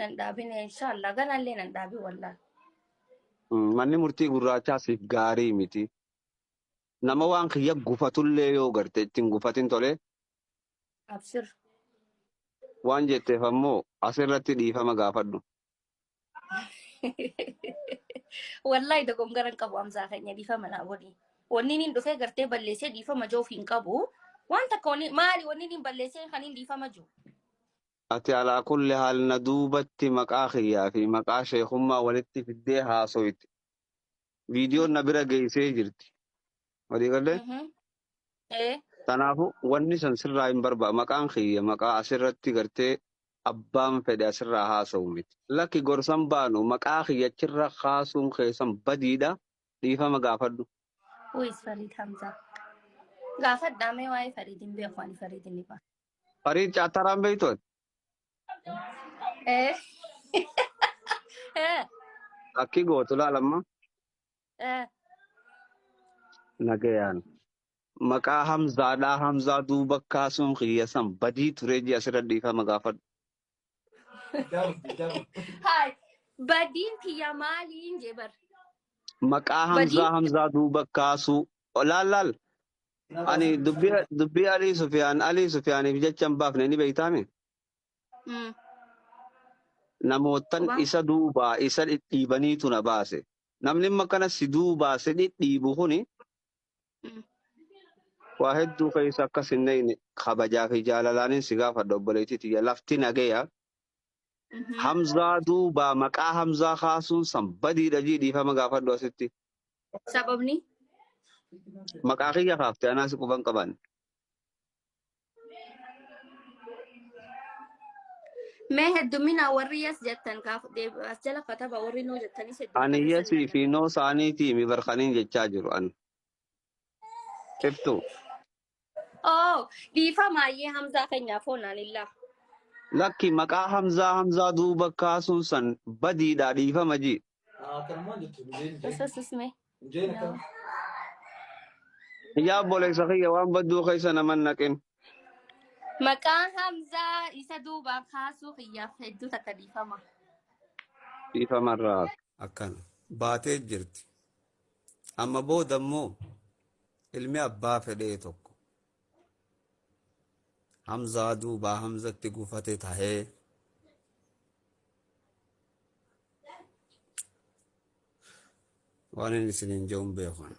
Nandhaabine inshallah ganallee nandhaabi wallah. Manni murtii gurraachaa siif gaarii miti. Nama waan kiyya gufatullee yoo garte ittiin gufatin tolee Absir. waan jetteef ammoo asirratti dhiifama gaafadhu. Wallahi dogongaran qabu amsaa keenya dhiifama naa godhi. Wanni niin dhufee gartee balleessee dhiifama joof hin qabu. Waan takka maali wanni niin balleessee kan hin dhiifama jiru. Ati alaa kulli haal na duubatti maqaa kiyyaa fi maqaa sheekummaa walitti fiddee haasoyti. Viidiyoon na bira geessee jirti. Walii galee? Kanaafuu wanni san sirraa hin barbaadu. Maqaan kiyya maqaa asirratti gartee abbaan fedhe asirraa haasa'u miti. Lakki gorsan baanu maqaa kiyyachirra kaasuun keessan badiidha. Dhiifama gaafadhu. Uwis Farid Hamza. Gaafadhaa mee waa'ee Farid hin beeku ani Farid hin ifa. Farid Caataraan beektoon? Akki gootu laalamma? Nagayaan. Maqaa Hamzaadhaa Hamzaa duuba kaasuun kiyya san badii turee ji'a asirra dhiifama gaafadhu. Hai, badiin kiyya maaliin jebar? Maqaa Hamzaa duuba kaasuu. Laal. Ani dubbii Alii Sufiyaaniif jecha hin baafne ni beektaame? Namootan isa duubaa isa dhidhiibaniitu na baase. Namni makkana si duubaa si dhidhiibu kuni waa hedduu keessa akkas hin neyne kabajaa fi jaalalaanin si gaafadha obboleettii tiyya lafti nagaya. Hamzaa duubaa maqaa Hamzaa kaasuun san badiidha jii dhiifama gaafadhu asitti. Sababni? Maqaa kiyya kaaftee anaa si quban qaban. Mee heddumina warri yes jettan as jala kataba warri noo jettanis heddumina. Ani yesii fi noo saaniitii mi barkaniin jechaa jiru an. Iftu. Oh, dhiifamaayyee Hamzaa keenyaaf oonaan illaa. Lakki maqaa Hamzaa duuba kaasuun san badiidha dhiifama jii. Sasisme. Yaa obboleessa kiyya waan badduu keessa naman naqin. Maqaa Hamzaa isa duuba kaasuu kiyyaaf hedduu takka dhiifama. Dhiifamarraa. Akkana baatee jirti. Amma booda immoo ilmi abbaa fedhee tokko. Hamzaa duubaa Hamzatti gufate tahee. Waan inni isiniin jehuun beekan.